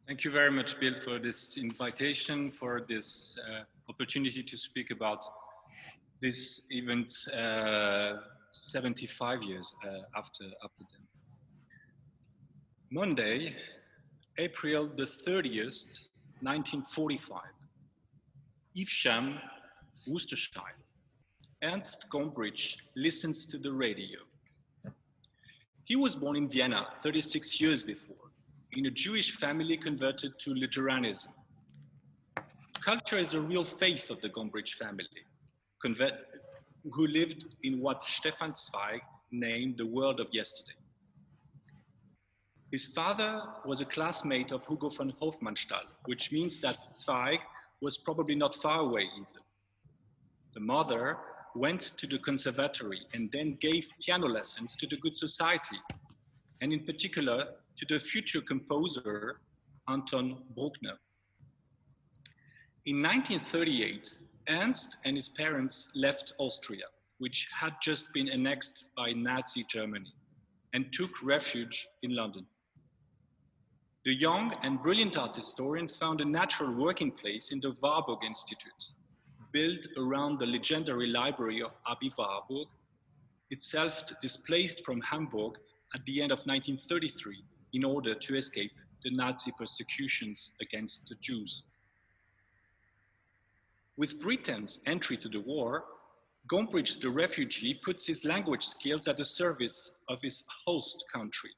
Thank you very much, Bill, for this invitation, for this opportunity to speak about this event 75 years after them. Monday, April the 30th, 1945, Evesham, Worcestershire. Ernst Gombrich listens to the radio. He was born in Vienna 36 years before, in a Jewish family converted to Luteranism. Culture is the real face of the Gombrich family, who lived in what Stefan Zweig named the world of yesterday. His father was a classmate of Hugo von Hofmannsthal, which means that Zweig was probably not far away either. The mother went to the conservatory and then gave piano lessons to the good society, and in particular to the future composer Anton Bruckner. In 1938, Ernst and his parents left Austria, which had just been annexed by Nazi Germany, and took refuge in London. The young and brilliant art historian found a natural working place in the Warburg Institute, built around the legendary library of Abbey Warburg, itself displaced from Hamburg at the end of 1933 in order to escape the Nazi persecutions against the Jews. With Britain's entry to the war, Gombrich the refugee puts his language skills at the service of his host country.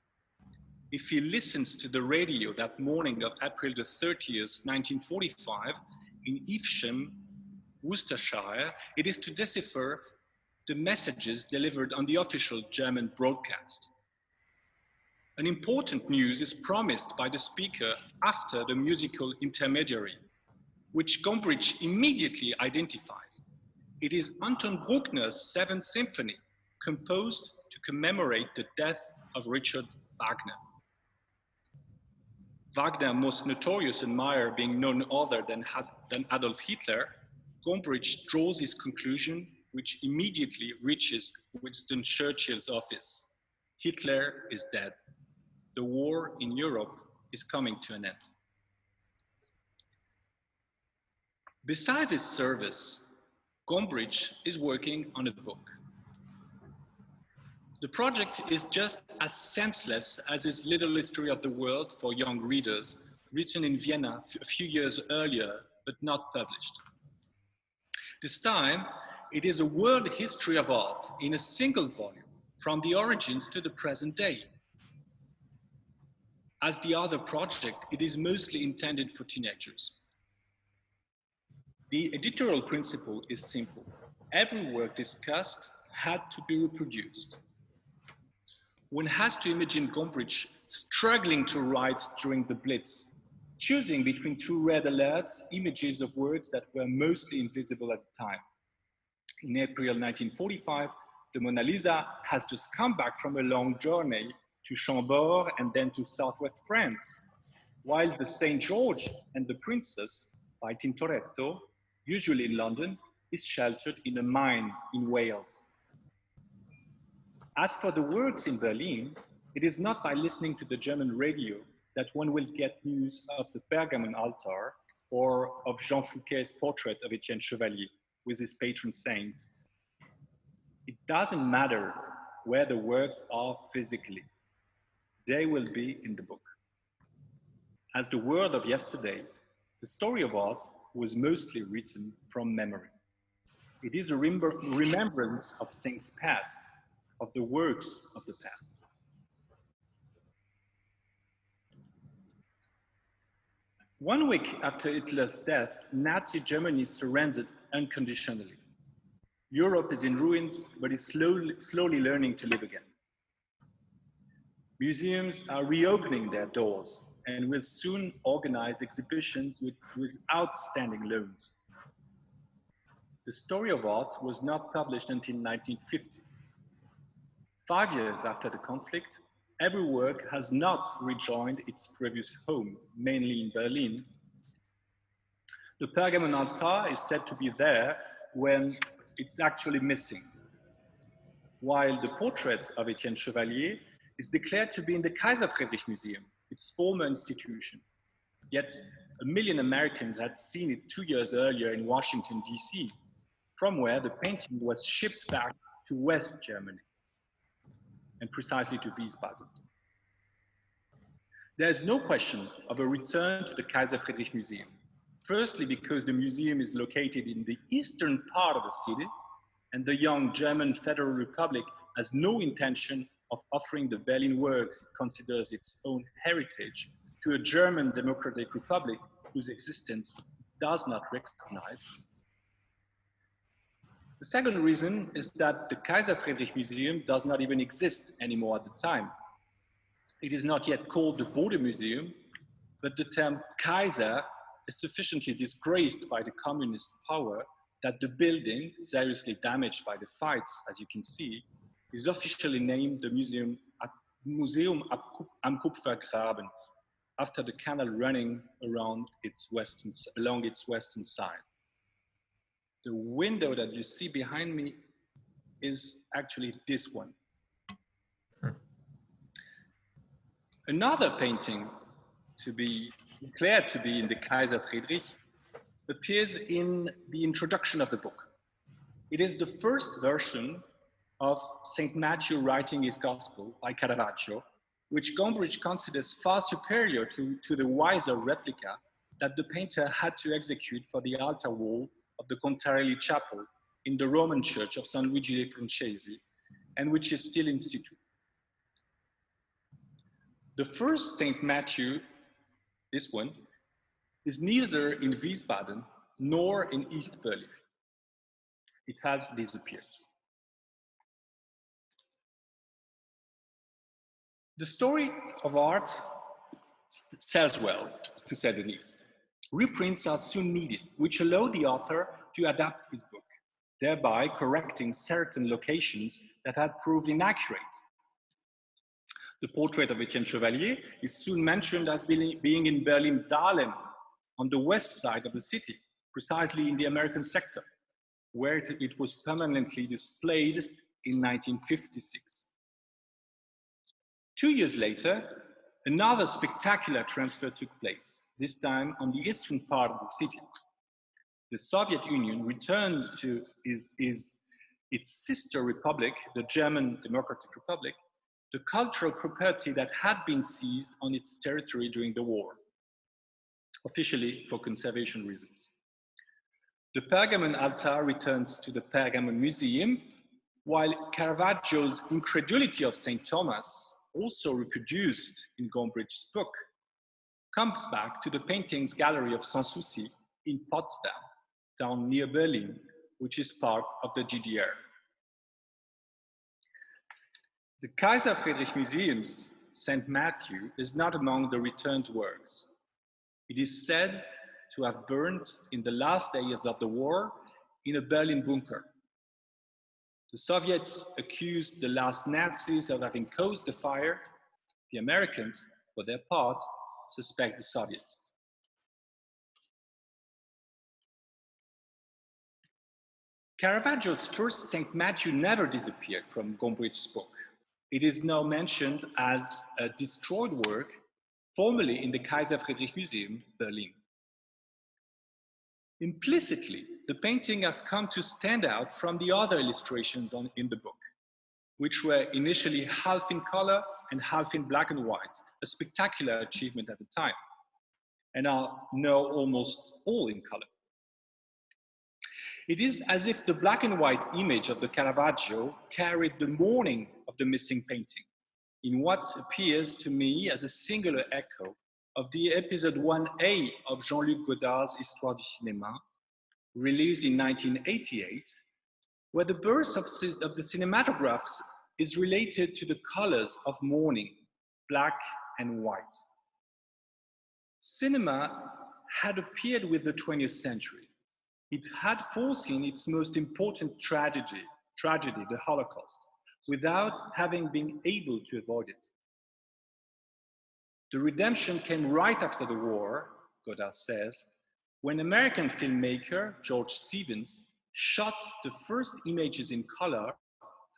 If he listens to the radio that morning of April the 30th, 1945, in Evesham, Worcestershire, it is to decipher the messages delivered on the official German broadcast. An important news is promised by the speaker after the musical intermediary, which Gombrich immediately identifies. It is Anton Bruckner's Seventh Symphony, composed to commemorate the death of Richard Wagner. Wagner, most notorious admirer being none other than Adolf Hitler, Gombrich draws his conclusion, which immediately reaches Winston Churchill's office. Hitler is dead. The war in Europe is coming to an end. Besides his service, Gombrich is working on a book. The project is just as senseless as his Little History of the World for young readers, written in Vienna a few years earlier, but not published. This time, it is a world history of art in a single volume, from the origins to the present day. As the other project, it is mostly intended for teenagers. The editorial principle is simple. Every work discussed had to be reproduced. One has to imagine Gombrich struggling to write during the Blitz, choosing between two red alerts, images of words that were mostly invisible at the time. In April 1945, the Mona Lisa has just come back from a long journey to Chambord and then to southwest France, while the St. George and the Princess by Tintoretto, usually in London, is sheltered in a mine in Wales. As for the works in Berlin, it is not by listening to the German radio that one will get news of the Pergamon Altar or of Jean Fouquet's portrait of Etienne Chevalier with his patron saint. It doesn't matter where the works are physically. They will be in the book. As the world of yesterday, the story of art was mostly written from memory. It is a remembrance of things past, of the works of the past. One week after Hitler's death, Nazi Germany surrendered unconditionally. Europe is in ruins, but is slowly learning to live again. Museums are reopening their doors and will soon organize exhibitions with outstanding loans. The story of art was not published until 1950. 5 years after the conflict, every work has not rejoined its previous home, mainly in Berlin. The Pergamon Altar is said to be there when it's actually missing, while the portrait of Etienne Chevalier is declared to be in the Kaiser Friedrich Museum, its former institution. Yet 1 million Americans had seen it 2 years earlier in Washington, D.C., from where the painting was shipped back to West Germany, and precisely to Wiesbaden. There is no question of a return to the Kaiser Friedrich Museum. Firstly, because the museum is located in the eastern part of the city, and the young German Federal Republic has no intention of offering the Berlin works it considers its own heritage to a German Democratic Republic whose existence it does not recognize. The second reason is that the Kaiser Friedrich Museum does not even exist anymore at the time. It is not yet called the Bode Museum, but the term Kaiser is sufficiently disgraced by the communist power that the building, seriously damaged by the fights, as you can see, is officially named the Museum am Kupfergraben, after the canal running along its western side. The window that you see behind me is actually this one. Another painting to be declared to be in the Kaiser Friedrich appears in the introduction of the book. It is the first version of St. Matthew writing his gospel by Caravaggio, which Gombrich considers far superior to the wiser replica that the painter had to execute for the altar wall of the Contarelli chapel in the Roman church of San Luigi dei Francesi, and which is still in situ. The first St. Matthew, this one, is neither in Wiesbaden nor in East Berlin. It has disappeared. The story of art sells well, to say the least. Reprints are soon needed, which allow the author to adapt his book, thereby correcting certain locations that had proved inaccurate. The portrait of Etienne Chevalier is soon mentioned as being in Berlin-Dahlem, on the west side of the city, precisely in the American sector, where it was permanently displayed in 1956. 2 years later, another spectacular transfer took place, this time on the eastern part of the city. The Soviet Union returned to its sister republic, the German Democratic Republic, the cultural property that had been seized on its territory during the war, officially for conservation reasons. The Pergamon Altar returns to the Pergamon Museum, while Caravaggio's Incredulity of St. Thomas, also reproduced in Gombrich's book, comes back to the paintings gallery of Sanssouci in Potsdam, down near Berlin, which is part of the GDR. The Kaiser Friedrich Museum's St. Matthew is not among the returned works. It is said to have burned in the last days of the war in a Berlin bunker. The Soviets accused the last Nazis of having caused the fire. The Americans, for their part, suspect the Soviets. Caravaggio's first St. Matthew never disappeared from Gombrich's book. It is now mentioned as a destroyed work, formerly in the Kaiser Friedrich Museum, Berlin. Implicitly, the painting has come to stand out from the other illustrations in the book, which were initially half in color and half in black and white, a spectacular achievement at the time, and are now almost all in color. It is as if the black and white image of the Caravaggio carried the mourning of the missing painting, in what appears to me as a singular echo of the episode 1A of Jean-Luc Godard's Histoire du cinéma, released in 1988, where the birth of the cinematographs is related to the colors of mourning, black and white. Cinema had appeared with the 20th century. It had foreseen its most important tragedy, the Holocaust, without having been able to avoid it. The redemption came right after the war, Godard says, when American filmmaker George Stevens shot the first images in color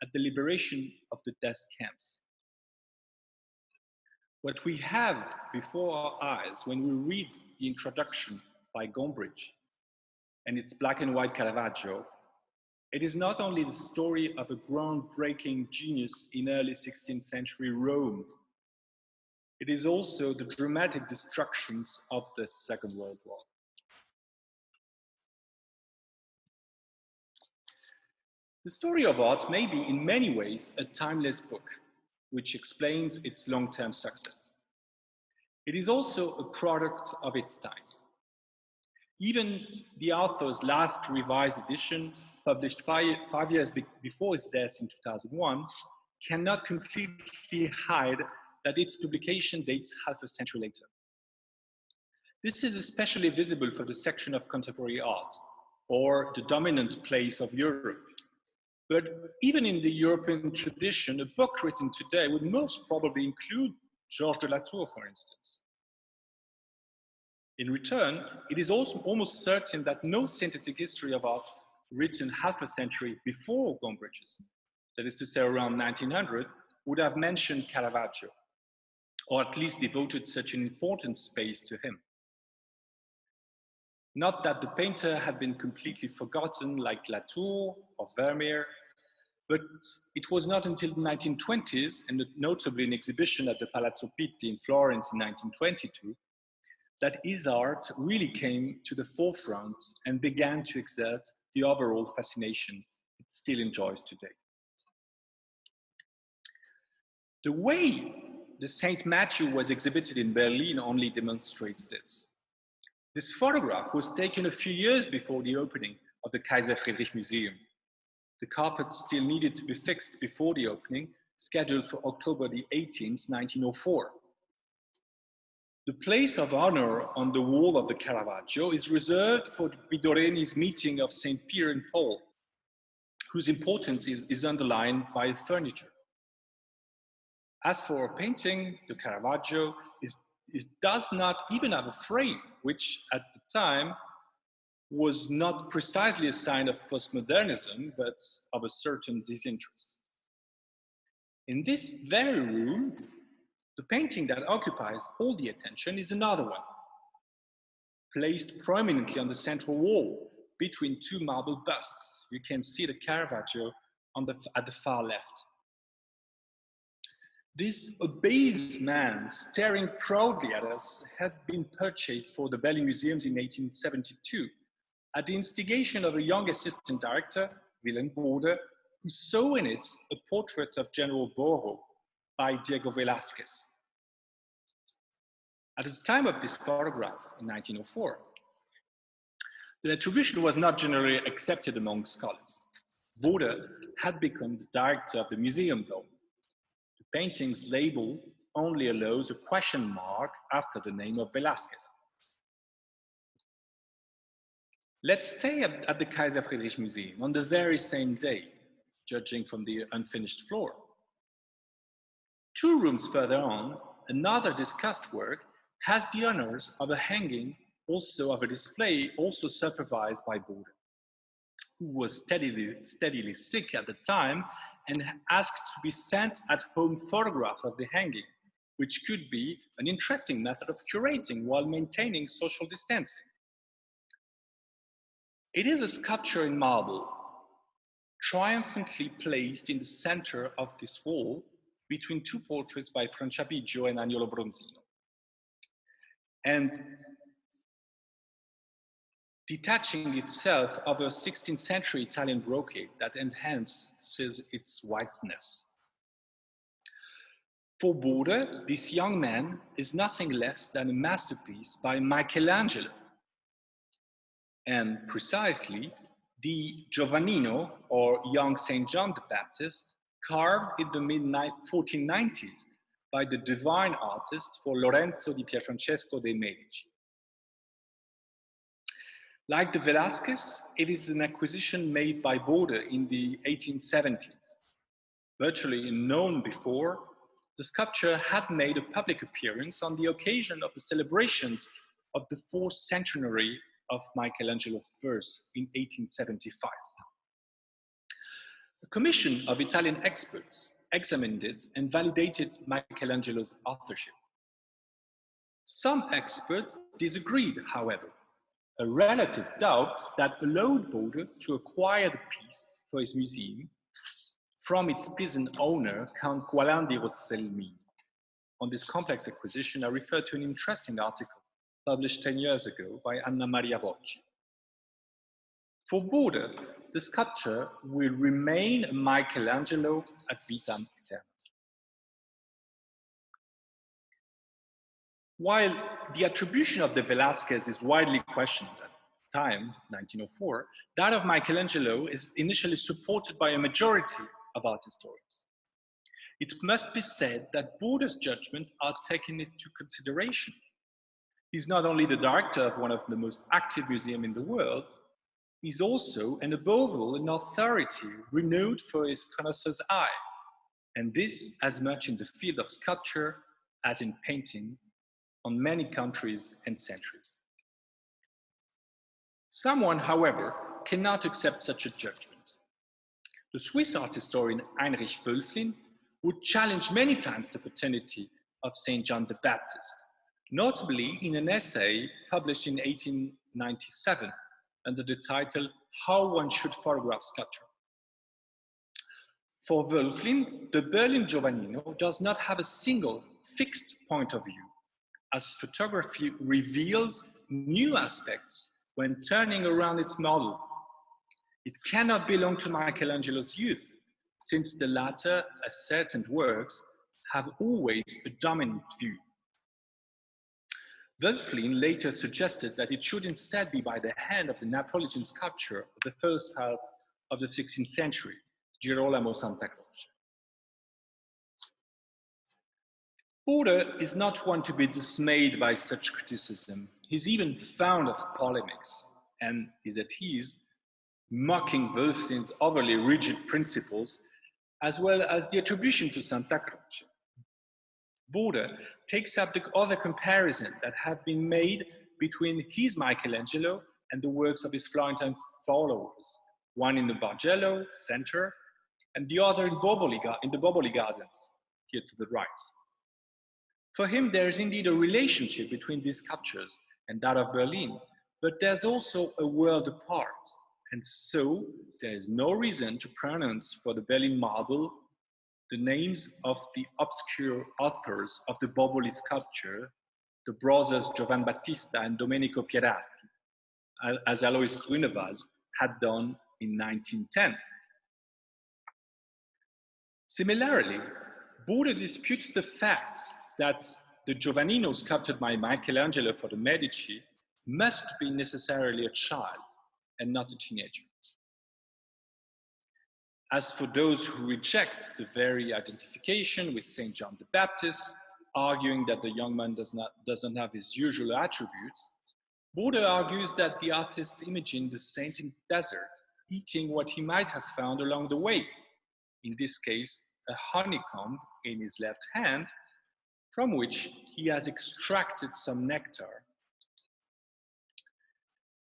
at the liberation of the death camps. What we have before our eyes when we read the introduction by Gombrich and its black and white Caravaggio, it is not only the story of a groundbreaking genius in early 16th century Rome, it is also the dramatic destructions of the Second World War. The story of art may be in many ways a timeless book, which explains its long-term success. It is also a product of its time. Even the author's last revised edition, published five years before his death in 2001, cannot completely hide that its publication dates half a century later. This is especially visible for the section of contemporary art, or the dominant place of Europe. But even in the European tradition, a book written today would most probably include Georges de Latour, for instance. In return, it is also almost certain that no synthetic history of art written half a century before Gombrich's, that is to say around 1900, would have mentioned Caravaggio, or at least devoted such an important space to him. Not that the painter had been completely forgotten like Latour or Vermeer, but it was not until the 1920s, and notably an exhibition at the Palazzo Pitti in Florence in 1922, that his art really came to the forefront and began to exert the overall fascination it still enjoys today. The way the St. Matthew was exhibited in Berlin only demonstrates this. This photograph was taken a few years before the opening of the Kaiser Friedrich Museum. The carpet still needed to be fixed before the opening, scheduled for October the 18th, 1904. The place of honor on the wall of the Caravaggio is reserved for the Bidoreni's meeting of St. Peter and Paul, whose importance is underlined by furniture. As for a painting, the Caravaggio does not even have a frame, which at the time was not precisely a sign of postmodernism, but of a certain disinterest. In this very room, the painting that occupies all the attention is another one, placed prominently on the central wall between two marble busts. You can see the Caravaggio at the far left. This obese man staring proudly at us had been purchased for the Berlin Museums in 1872 at the instigation of a young assistant director, Wilhelm Bode, who saw in it a portrait of General Boro by Diego Velázquez. At the time of this photograph, in 1904, the attribution was not generally accepted among scholars. Bode had become the director of the museum, though. The painting's label only allows a question mark after the name of Velázquez. Let's stay at the Kaiser Friedrich Museum on the very same day, judging from the unfinished floor. 2 rooms further on, another discussed work has the honors of a hanging, also of a display, also supervised by Bode, who was steadily sick at the time and asked to be sent at home photographs of the hanging, which could be an interesting method of curating while maintaining social distancing. It is a sculpture in marble, triumphantly placed in the center of this wall between 2 portraits by Franciabigio and Agnolo Bronzino. And detaching itself of a 16th century Italian brocade that enhances its whiteness. For Bode, this young man is nothing less than a masterpiece by Michelangelo. And precisely, the Giovannino, or young St. John the Baptist, carved in the mid-1490s by the divine artist for Lorenzo di Pierfrancesco de' Medici. Like the Velázquez, it is an acquisition made by Bode in the 1870s. Virtually unknown before, the sculpture had made a public appearance on the occasion of the celebrations of the 4th centenary of Michelangelo's birth in 1875. A commission of Italian experts examined it and validated Michelangelo's authorship. Some experts disagreed, however, a relative doubt that allowed Bode to acquire the piece for his museum from its peasant owner, Count Gualain di Rosselmini. On this complex acquisition, I refer to an interesting article published 10 years ago by Anna Maria Rocci. For Bode, the sculpture will remain a Michelangelo ad vitam aeternam. While the attribution of the Velázquez is widely questioned at the time, 1904, that of Michelangelo is initially supported by a majority of art historians. It must be said that Bode's judgments are taken into consideration. He's not only the director of one of the most active museums in the world, he's also, and above all, an authority renowned for his connoisseur's eye, and this as much in the field of sculpture as in painting on many countries and centuries. Someone, however, cannot accept such a judgment. The Swiss art historian Heinrich Wölfflin would challenge many times the paternity of Saint John the Baptist, notably in an essay published in 1897 under the title, How One Should Photograph Sculpture. For Wölfflin, the Berlin Giovannino does not have a single fixed point of view, as photography reveals new aspects when turning around its model. It cannot belong to Michelangelo's youth, since the latter ascertained works have always a dominant view. Wölfflin later suggested that it should instead be by the hand of the Neapolitan sculptor of the first half of the 16th century, Girolamo Sant'Agata. Bode is not one to be dismayed by such criticism. He's even fond of polemics and is at ease, mocking Wölfflin's overly rigid principles, as well as the attribution to Santa Croce. Bode takes up the other comparison that have been made between his Michelangelo and the works of his Florentine followers, one in the Bargello center and the other in the Boboli Gardens, here to the right. For him, there is indeed a relationship between these sculptures and that of Berlin, but there's also a world apart, and so there is no reason to pronounce for the Berlin marble the names of the obscure authors of the Boboli sculpture, the brothers Giovan Battista and Domenico Pieratti, as Alois Grunewald had done in 1910. Similarly, Bode disputes the fact that the Giovannino sculpted by Michelangelo for the Medici must be necessarily a child and not a teenager. As for those who reject the very identification with Saint John the Baptist, arguing that the young man doesn't have his usual attributes, Bode argues that the artist imagined the saint in the desert, eating what he might have found along the way, in this case, a honeycomb in his left hand, from which he has extracted some nectar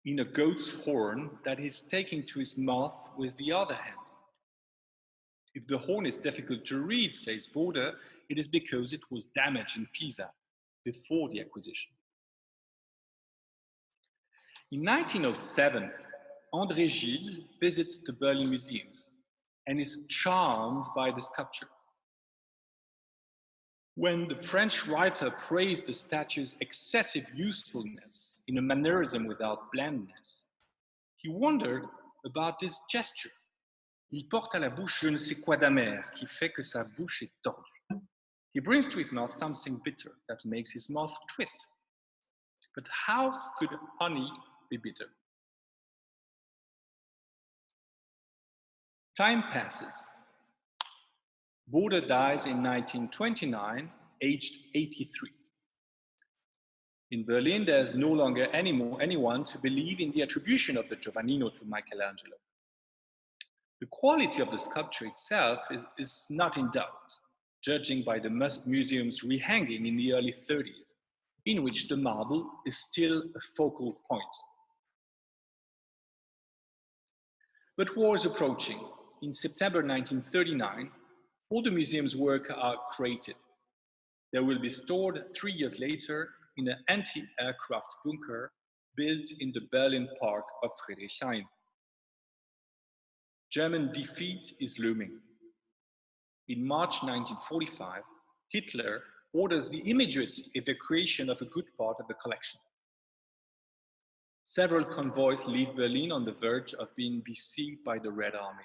in a goat's horn that he's taking to his mouth with the other hand. If the horn is difficult to read, says Bode, it is because it was damaged in Pisa before the acquisition. In 1907, André Gide visits the Berlin museums and is charmed by the sculpture. When the French writer praised the statue's excessive usefulness in a mannerism without blandness, he wondered about this gesture. Il porte à la bouche je ne sais quoi d'amer, qui fait que sa bouche est tordue. He brings to his mouth something bitter that makes his mouth twist. But how could honey be bitter? Time passes. Bode dies in 1929, aged 83. In Berlin, there's no longer anyone to believe in the attribution of the Giovannino to Michelangelo. The quality of the sculpture itself is not in doubt, judging by the museum's rehanging in the early 30s, in which the marble is still a focal point. But war is approaching. In September 1939, all the museum's work are created. They will be stored 3 years later in an anti-aircraft bunker built in the Berlin park of Friedrichshain. German defeat is looming. In March 1945, Hitler orders the immediate evacuation of a good part of the collection. Several convoys leave Berlin on the verge of being besieged by the Red Army.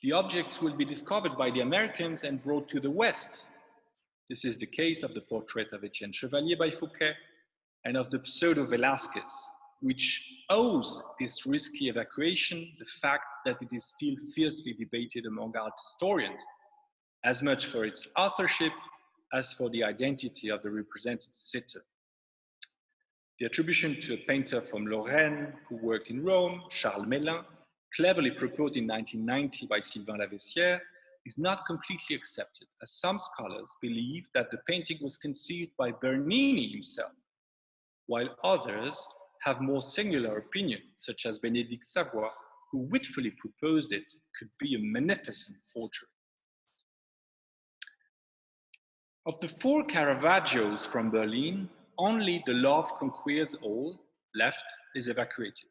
The objects will be discovered by the Americans and brought to the West. This is the case of the portrait of Etienne Chevalier by Fouquet and of the pseudo Velázquez, which owes this risky evacuation the fact that it is still fiercely debated among art historians, as much for its authorship as for the identity of the represented sitter. The attribution to a painter from Lorraine who worked in Rome, Charles Mélin, cleverly proposed in 1990 by Sylvain Lavessière, is not completely accepted, as some scholars believe that the painting was conceived by Bernini himself, while others have more singular opinion, such as Bénédicte Savoy, who witfully proposed it could be a magnificent forgery. Of the 4 Caravaggios from Berlin, only the Love Conquers All left is evacuated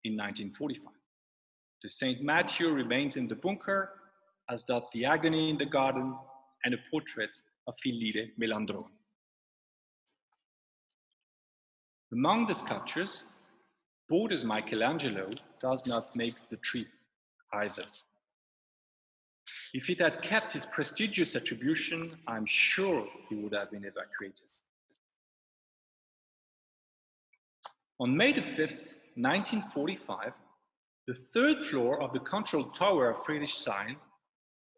in 1945. The St. Matthew remains in the bunker, as does the Agony in the Garden and a portrait of Filide Melandrone. Among the sculptures, Bode's Michelangelo does not make the trip either. If it had kept his prestigious attribution, I'm sure he would have been evacuated. On May the 5th, 1945, the 3rd floor of the control tower of Friedrichshain,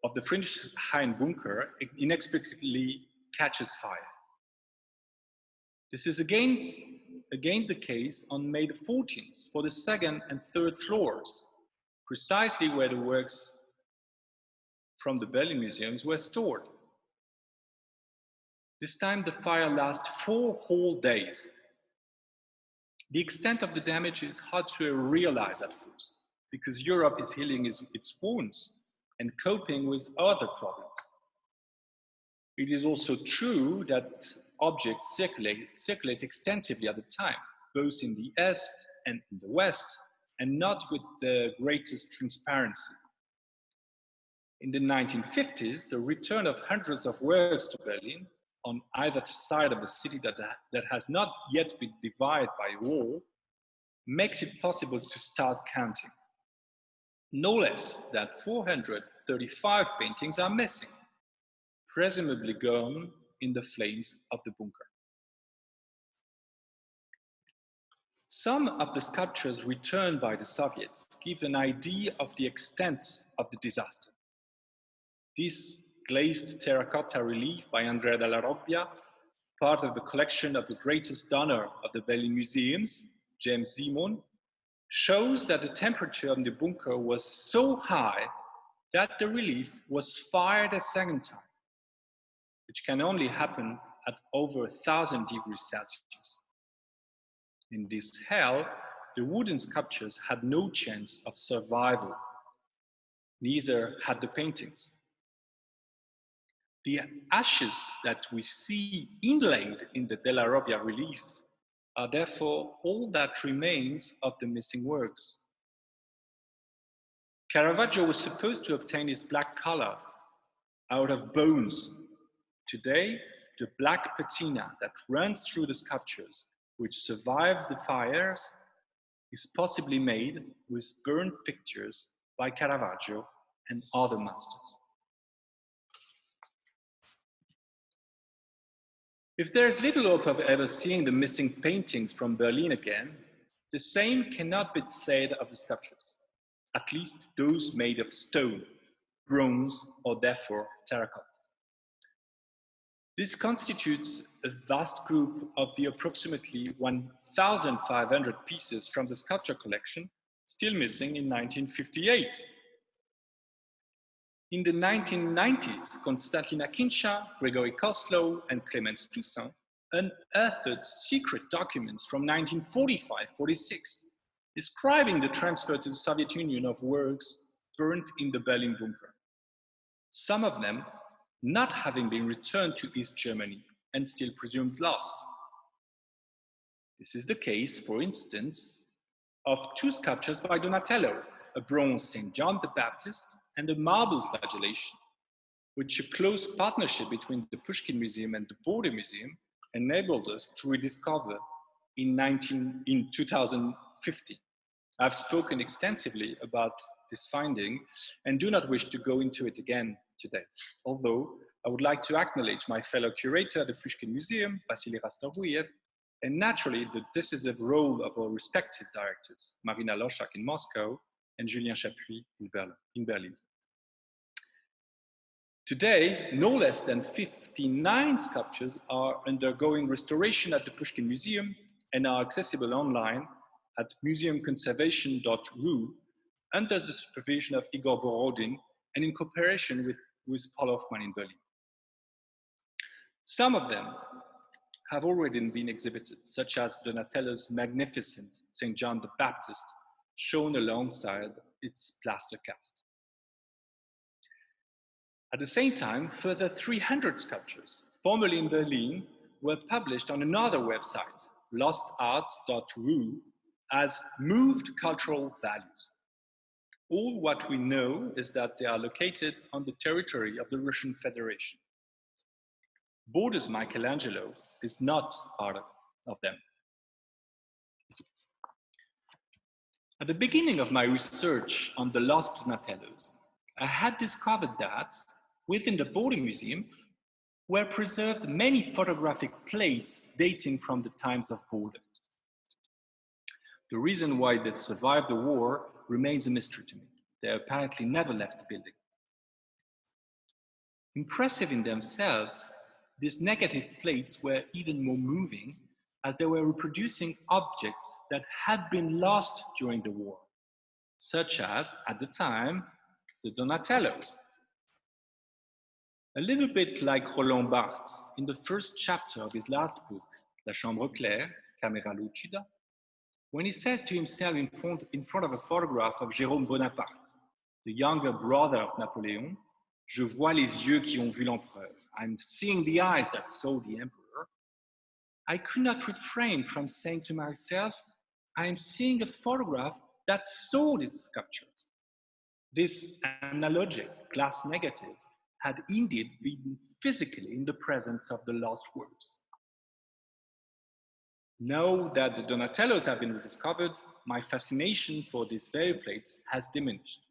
of the Friedrichshain bunker, inexplicably catches fire. This is again the case on May the 14th for the 2nd and 3rd floors, precisely where the works from the Berlin museums were stored. This time the fire lasts 4 whole days. The extent of the damage is hard to realize at first, because Europe is healing its wounds and coping with other problems. It is also true that objects circulate extensively at the time, both in the East and in the West, and not with the greatest transparency. In the 1950s, the return of hundreds of works to Berlin on either side of the city that has not yet been divided by a wall makes it possible to start counting. No less than 435 paintings are missing, presumably gone in the flames of the bunker. Some of the sculptures returned by the Soviets give an idea of the extent of the disaster. This glazed terracotta relief by Andrea della Robbia, part of the collection of the greatest donor of the Berlin museums, James Simon, shows that the temperature of the bunker was so high that the relief was fired a second time, which can only happen at over 1,000 degrees Celsius. In this hell, the wooden sculptures had no chance of survival. Neither had the paintings. The ashes that we see inlaid in the Della Robbia relief are therefore all that remains of the missing works. Caravaggio was supposed to obtain his black color out of bones. Today, the black patina that runs through the sculptures, which survives the fires, is possibly made with burnt pictures by Caravaggio and other masters. If there is little hope of ever seeing the missing paintings from Berlin again, the same cannot be said of the sculptures, at least those made of stone, bronze, or therefore terracotta. This constitutes a vast group of the approximately 1,500 pieces from the sculpture collection still missing in 1958. In the 1990s, Konstantin Akinsha, Gregory Koslow, and Clemens Toussaint unearthed secret documents from 1945-46, describing the transfer to the Soviet Union of works burnt in the Berlin bunker. Some of them not having been returned to East Germany and still presumed lost. This is the case, for instance, of two sculptures by Donatello, a bronze St. John the Baptist and a marble flagellation, which a close partnership between the Pushkin Museum and the Bode Museum enabled us to rediscover in 2015. I've spoken extensively about this finding and do not wish to go into it again today, although I would like to acknowledge my fellow curator at the Pushkin Museum, Vasily Rastoruyev, and naturally the decisive role of our respective directors, Marina Loschak in Moscow and Julien Chapuis in Berlin. Today, no less than 59 sculptures are undergoing restoration at the Pushkin Museum and are accessible online at museumconservation.ru under the supervision of Igor Borodin and in cooperation with Paul Hoffman in Berlin. Some of them have already been exhibited, such as Donatello's magnificent St. John the Baptist, shown alongside its plaster cast. At the same time, further 300 sculptures, formerly in Berlin, were published on another website, lostarts.ru, as moved cultural values. All what we know is that they are located on the territory of the Russian Federation. Bode's Michelangelo is not part of them. At the beginning of my research on the lost Donatellos, I had discovered that within the Bode Museum were preserved many photographic plates dating from the times of Bode. The reason why they survived the war remains a mystery to me. They apparently never left the building. Impressive in themselves, these negative plates were even more moving as they were reproducing objects that had been lost during the war, such as, at the time, the Donatellos. A little bit like Roland Barthes in the first chapter of his last book, La Chambre Claire, Camera Lucida, when he says to himself in front of a photograph of Jérôme Bonaparte, the younger brother of Napoleon, Je vois les yeux qui ont vu l'empereur. I'm seeing the eyes that saw the emperor. I could not refrain from saying to myself, I am seeing a photograph that saw its sculpture. This analogic glass negative had indeed been physically in the presence of the lost works. Now that the Donatellos have been rediscovered, my fascination for these very plates has diminished.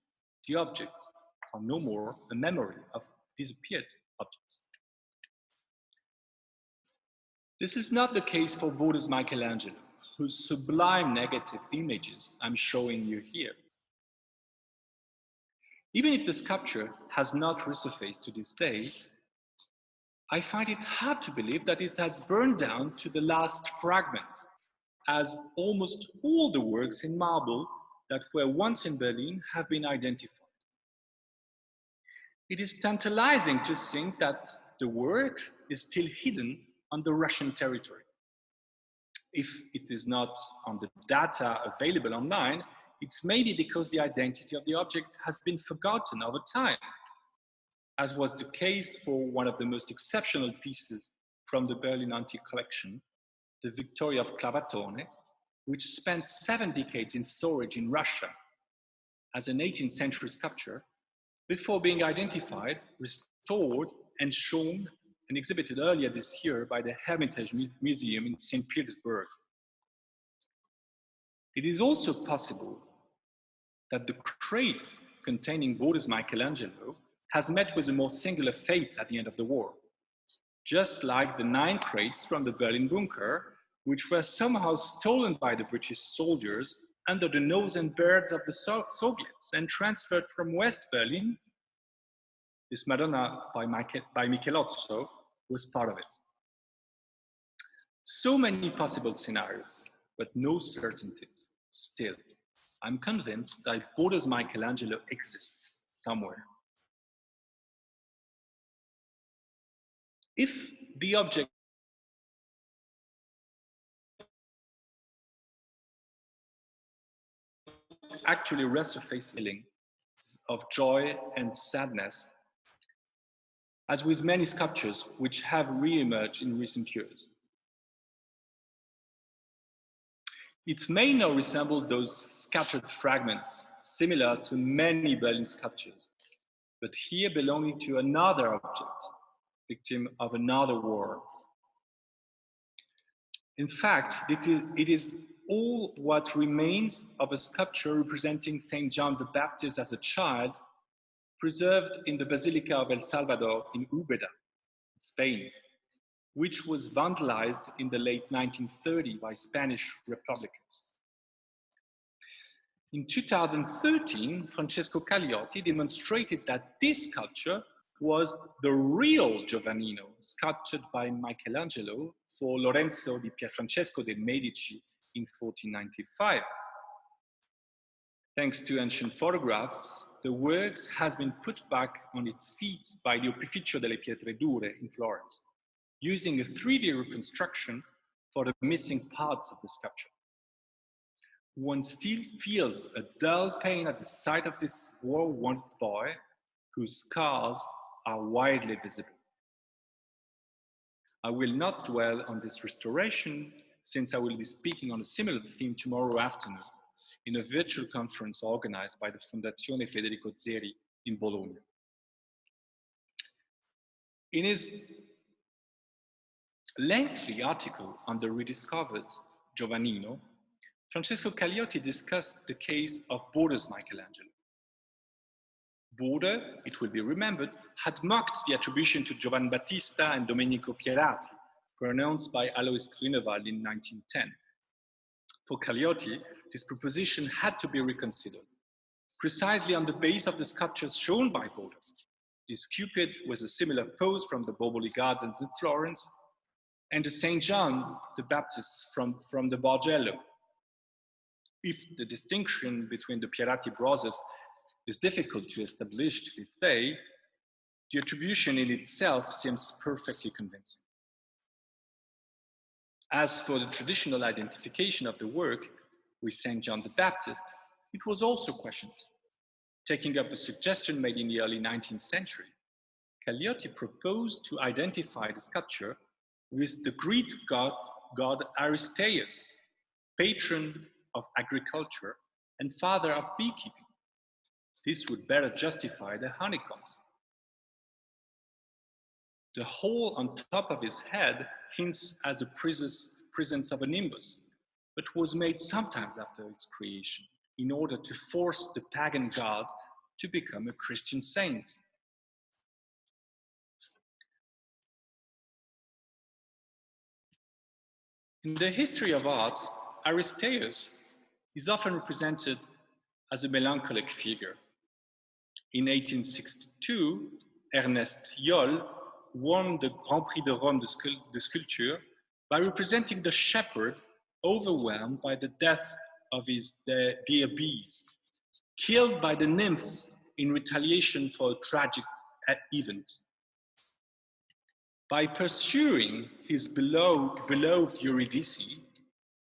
The objects are no more a memory of disappeared objects. This is not the case for Bode's Michelangelo, whose sublime negative images I'm showing you here. Even if the sculpture has not resurfaced to this day, I find it hard to believe that it has burned down to the last fragment, as almost all the works in marble that were once in Berlin have been identified. It is tantalizing to think that the work is still hidden on the Russian territory. If it is not on the data available online, it may be because the identity of the object has been forgotten over time, as was the case for one of the most exceptional pieces from the Berlin Antique Collection, the Victoria of Clavatone, which spent 7 decades in storage in Russia as an 18th century sculpture before being identified, restored, and shown and exhibited earlier this year by the Hermitage Museum in St. Petersburg. It is also possible that the crate containing Bode's Michelangelo has met with a more singular fate at the end of the war, just like the 9 crates from the Berlin bunker, which were somehow stolen by the British soldiers under the nose and beards of the Soviets and transferred from West Berlin. This Madonna by Michelozzo was part of it. So many possible scenarios, but no certainties. Still, I'm convinced that Bode's Michelangelo exists somewhere. If the object actually resurfaces feelings of joy and sadness, as with many sculptures which have re-emerged in recent years. It may now resemble those scattered fragments, similar to many Berlin sculptures, but here belonging to another object, victim of another war. In fact, it is all what remains of a sculpture representing Saint John the Baptist as a child, preserved in the Basilica of El Salvador in Úbeda, Spain, which was vandalized in the late 1930s by Spanish Republicans. In 2013, Francesco Cagliotti demonstrated that this sculpture was the real Giovannino, sculptured by Michelangelo for Lorenzo di Pierfrancesco de' Medici in 1495. Thanks to ancient photographs, the works has been put back on its feet by the Opificio delle Pietre Dure in Florence, using a 3D reconstruction for the missing parts of the sculpture. One still feels a dull pain at the sight of this war-wounded boy whose scars are widely visible. I will not dwell on this restoration, since I will be speaking on a similar theme tomorrow afternoon in a virtual conference organized by the Fondazione Federico Zeri in Bologna. In his lengthy article on the rediscovered Giovannino, Francesco Cagliotti discussed the case of Bode's Michelangelo. Bode, it will be remembered, had mocked the attribution to Giovan Battista and Domenico Pierati, pronounced by Alois Grünewald in 1910. For Cagliotti, this proposition had to be reconsidered, precisely on the base of the sculptures shown by Bode. This Cupid was a similar pose from the Boboli Gardens in Florence, and the St. John the Baptist from the Bargello. If the distinction between the Pierati brothers is difficult to establish to this day, the attribution in itself seems perfectly convincing. As for the traditional identification of the work with St. John the Baptist, it was also questioned. Taking up a suggestion made in the early 19th century, Cagliotti proposed to identify the sculpture with the Greek god Aristeus, patron of agriculture and father of beekeeping. This would better justify the honeycombs. The hole on top of his head hints at the presence of a nimbus, but was made sometimes after its creation in order to force the pagan god to become a Christian saint. In the history of art, Aristeus is often represented as a melancholic figure. In 1862, Ernest Yoll won the Grand Prix de Rome de sculpture by representing the shepherd overwhelmed by the death of his dear bees, killed by the nymphs in retaliation for a tragic event. By pursuing his beloved Eurydice,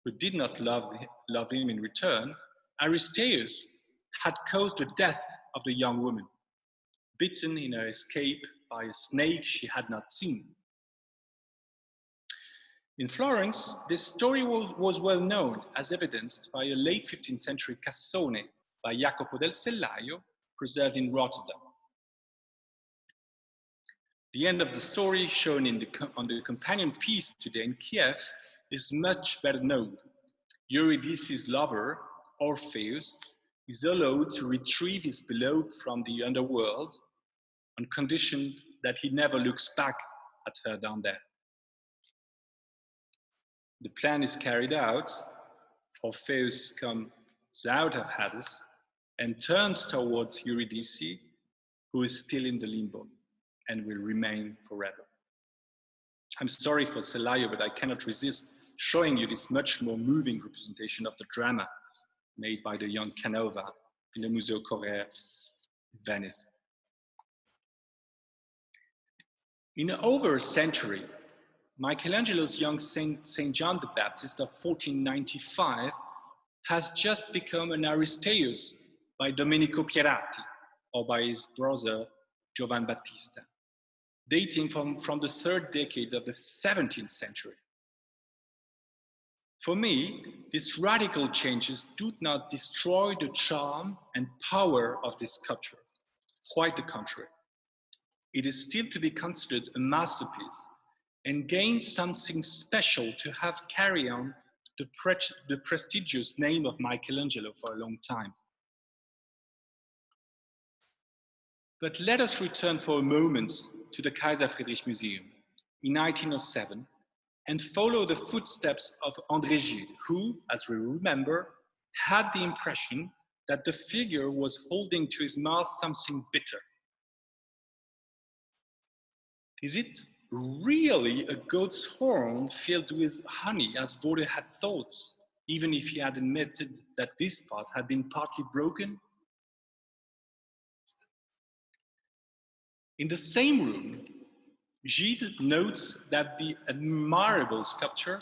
who did not love him in return, Aristeus had caused the death of the young woman, bitten in her escape by a snake she had not seen. In Florence, this story was well known, as evidenced by a late 15th century cassone by Jacopo del Sellaio, preserved in Rotterdam. The end of the story, shown on the companion piece today in Kiev, is much better known. Eurydice's lover, Orpheus, is allowed to retrieve his beloved from the underworld on condition that he never looks back at her down there. The plan is carried out. Orpheus comes out of Hades and turns towards Eurydice, who is still in the limbo and will remain forever. I'm sorry for Sellaio, but I cannot resist showing you this much more moving representation of the drama made by the young Canova in the Museo Correr in Venice. In over a century, Michelangelo's young Saint John the Baptist of 1495 has just become an Aristeus by Domenico Pierati or by his brother Giovan Battista. dating from the third decade of the 17th century. For me, these radical changes do not destroy the charm and power of this sculpture. Quite the contrary. It is still to be considered a masterpiece and gains something special to have carried on the prestigious name of Michelangelo for a long time. But let us return for a moment to the Kaiser Friedrich Museum in 1907 and follow the footsteps of André Gide, who, as we remember, had the impression that the figure was holding to his mouth something bitter. Is it really a goat's horn filled with honey, as Bode had thought, even if he had admitted that this part had been partly broken? In the same room, Gide notes that the admirable sculpture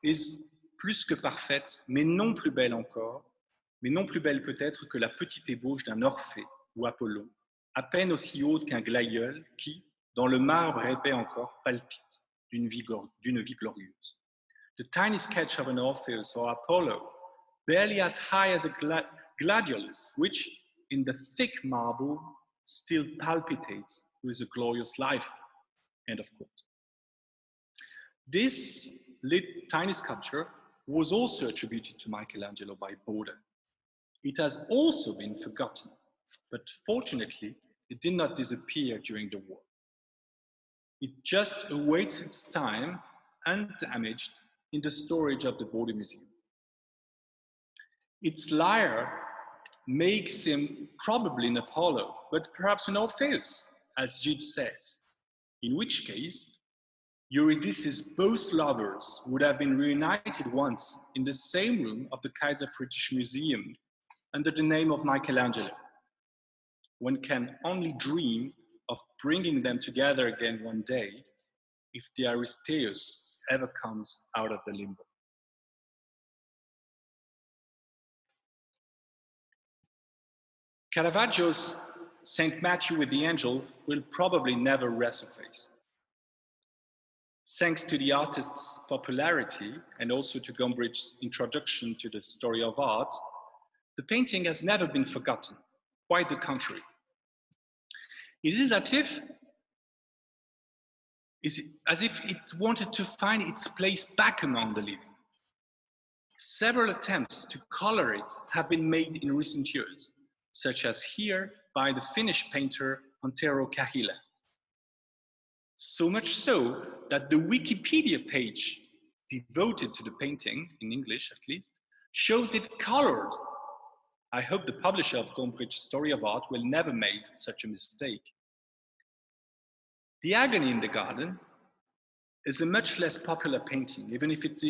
is plus que parfaite, mais non plus belle encore, mais non plus belle peut-être que la petite ébauche d'un Orphée ou Apollon, à peine aussi haute qu'un glaïeul qui, dans le marbre épais encore, palpite d'une vie glorieuse. The tiny sketch of an Orpheus or Apollo, barely as high as a gladiolus, which, in the thick marble, still palpitates with a glorious life. End of quote. This tiny sculpture was also attributed to Michelangelo by Bode. It has also been forgotten, but fortunately, it did not disappear during the war. It just awaits its time, undamaged, in the storage of the Bode Museum. Its lyre makes him probably an Apollo, but perhaps an Orpheus, as Gide says, in which case, Eurydice's both lovers would have been reunited once in the same room of the Kaiser Friedrich Museum under the name of Michelangelo. One can only dream of bringing them together again one day if the Aristeus ever comes out of the limbo. Caravaggio's St. Matthew with the Angel will probably never resurface. Thanks to the artist's popularity and also to Gombrich's introduction to the story of art, the painting has never been forgotten, quite the contrary. It is as if it wanted to find its place back among the living. Several attempts to color it have been made in recent years, such as here by the Finnish painter Antero Kahila. So much so that the Wikipedia page devoted to the painting, in English at least, shows it colored. I hope the publisher of Gombrich's Story of Art will never make such a mistake. The Agony in the Garden is a much less popular painting, even if it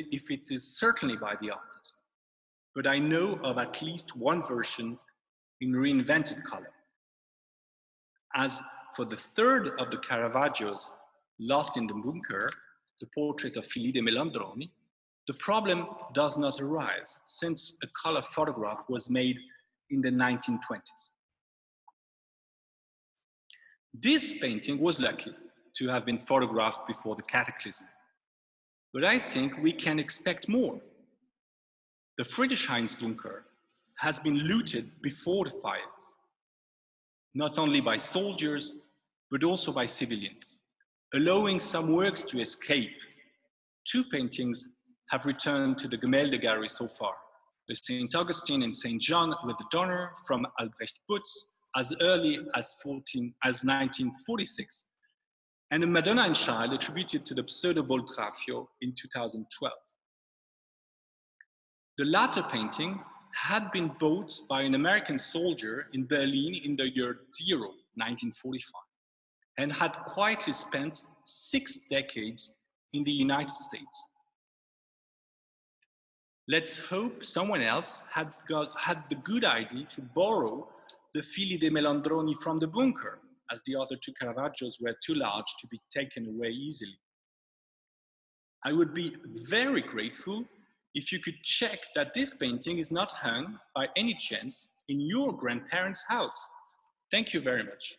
is certainly by the artist. But I know of at least one version in reinvented color. As for the third of the Caravaggios, Lost in the Bunker, the portrait of Fili de Melandroni, the problem does not arise since a color photograph was made in the 1920s. This painting was lucky to have been photographed before the cataclysm, but I think we can expect more. The Friedrichshainsbunker has been looted before the fires, not only by soldiers, but also by civilians, allowing some works to escape. 2 paintings have returned to the Gemäldegalerie so far, the St. Augustine and St. John with the Donner from Albrecht Putz as early as 1946, and a Madonna and Child attributed to the Pseudo-Boltraffio in 2012. The latter painting had been bought by an American soldier in Berlin in the year 1945, and had quietly spent 6 decades in the United States. Let's hope someone else had the good idea to borrow the Fili de Melandroni from the bunker, as the other 2 Caravaggios were too large to be taken away easily. I would be very grateful if you could check that this painting is not hung by any chance in your grandparents' house. Thank you very much.